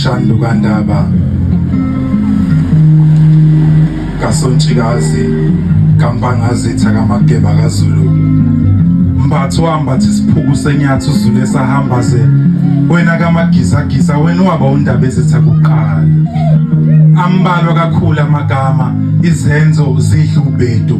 Shando kaNdaba kaSontshikazi kaMpangazitha kaMageba kaZulu mbatho wambathi isiphuku senyathu uZulu esahamba ze wena kaMagizagiza wena waba undaba ezitha kuqala ambalwa kakhulu amagama izenzo zidla ubedu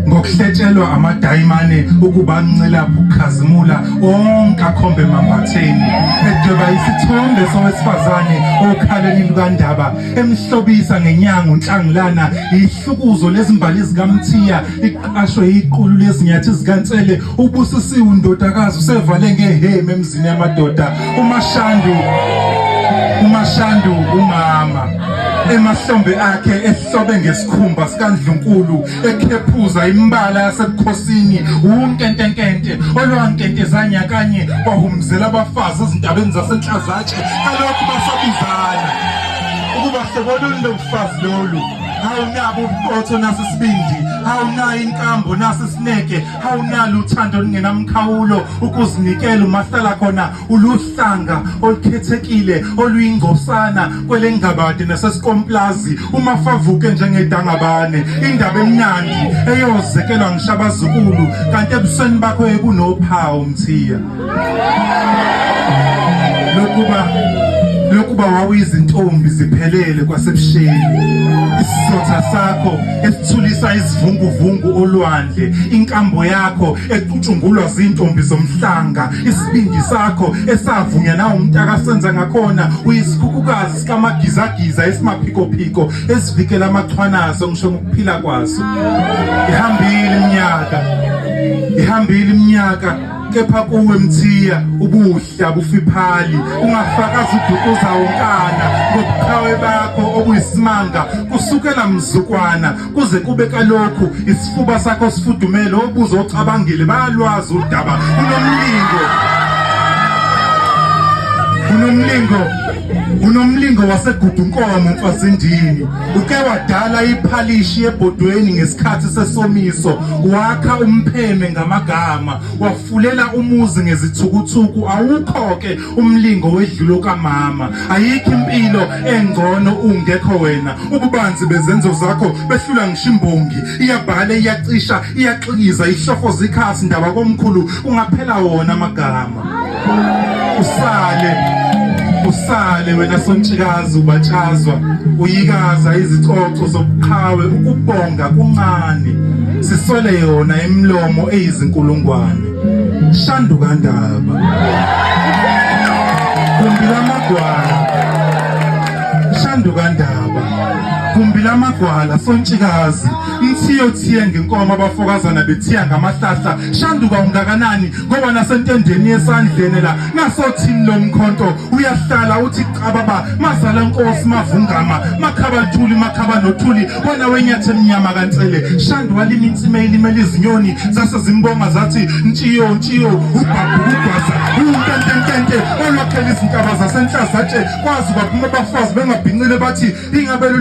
ngokuhletshelwa amadayimane ukuba ncela ukukhazimula onke akhombe mambatheni edweba isithombe sowesifazane okhaleni lukaNdaba emhlobisa ngenyango unhlangulana ihlukuzo lezimbali zikaMthiya iqashwe iqulu lezinyathi zikaNtsele ubusisiwe undodakazi usevale ngeheme emzini yamadoda uMashandu umama emahlombe akhe ehlobe ngesikhumba sikaNdlunkulu ekhephuza imbala yasebukhosini unkentenkente olwankentezanya kanye kwahumzela abafazi ezintabeni zasenhlazatshe kalokhu basabizana ukuba sebolule ubufazi lolu awunabo ubuqotho nasisibindi awunayo inkambo nasisineke awunalo uthando olungenamkhawulo ukuzinikela umahlala khona uluhlanga olukhethekile oluyingcosana kwelengabade nasesikomplazi umafavuke njengedangabane indaba emnandi eyozekelwa ngishabazukulu kanti ebusweni bakho kunophawu Mthiya lokuba wawizintombi ziphelele kwasebusheni isizotha sakho esithulisa isivunguvungu olwandle inkambo yakho equtshungulwa zintombi zomhlanga isibindi sakho esavunya nawo umntaka senza ngakhona uyisikhukhukazi sikamagizagiza esimaphikophiko esivikela amachwanazo ngisho ngokuphila kwaso ihambile iminyaka kepha kuwe Mthiya ubuhla bufiphali ungafakaza udukuza wonkana ngobuqhawe bakho obuyisimanga kusukela mzukwana kuze kube kalokhu isifuba sakho sifudumele obuzo ocabangile bayalwazi udaba unomlingo wasegudunkomo mfazindini uke wadala iphalishi ebhodweni ngesikhathi sesomiso wakha umpheme ngamagama wafulela umuzi ngezithukuthuku awukho-ke umlingo wedlulo kamama ayikho impilo engcono ungekho wena ububanzi bezenzo zakho behlula ngishimbongi iyabhale iyacisha iyaxikiza ihlofoza ikhasi ndaba komkhulu ungaphela wona amagama usale wena Sontshikazi ubatshazwa uyikaza izicoco zobuqhawe ukubonga kuncane sisole yona emlomo eyizinkulungwane Shando kaNdaba kumbila amagwala Sontshikazi Mthiya ngenkomo abafokazana bethiya ngamahlahla Shanduka ungakanani ngoba nasentendeni yesandleni la nasothini lomkhonto uyahlala uthi qababa mazala Nkosi mavungama makhabathuli makhaba nothuli wena wenyathe emnyama kaNtsele Shandu walima insime ilimela izinyoni zasezimbonga zathi ntshiyo ubhabhugwaza unkentente olwakhela izintaba zasenhlazatshe kwazi baphuma abafazi bengabhincile bathi ingabele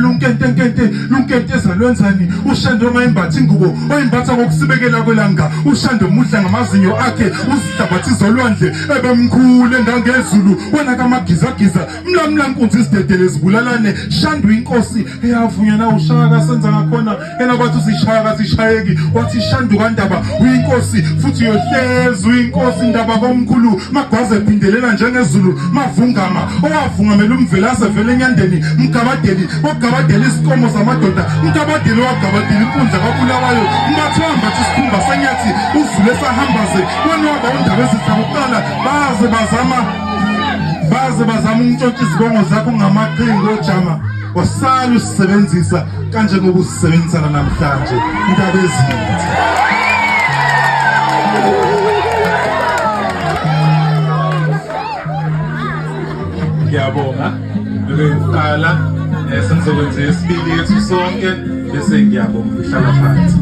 lunkenteza lwenzani uShando mayimbathi ingubo oyimbatha ngokusibekela kwelanga uShando mudla ngamazinyo akhe uzihlabathi zolwandle ebemkhulu engangezulu wena kaMagizagiza mlamla nkunzi isidedele zibulalane Shando inkosi eyavunya na ushaka senza ngakhona yena kwathi usishaka zishayeki wathi Shando kaNdaba uyinkosi futhi uyohleza uyinkosi indaba komkhulu magwaze ephindelela njengezulu mavungama owavungamela umvelase vele enyandeni mgabadeli ogabadeli isikomo zamadoda mgabadeli wagabadeli inkundla kabulawayo mbathamba isikhumba senyathi uzule sahambaze wena waba undaba ezitha kuqala baze bazama umntshontsha izibongo zakho ngamaqhinga ojama wasala usisebenzisa kanje ngoba usisebenzisana namhlanje indaba ezinhle ngiyabonga bekuqala senizokwenza isibili yethu sonke bese ngiyabonga uhlala phansi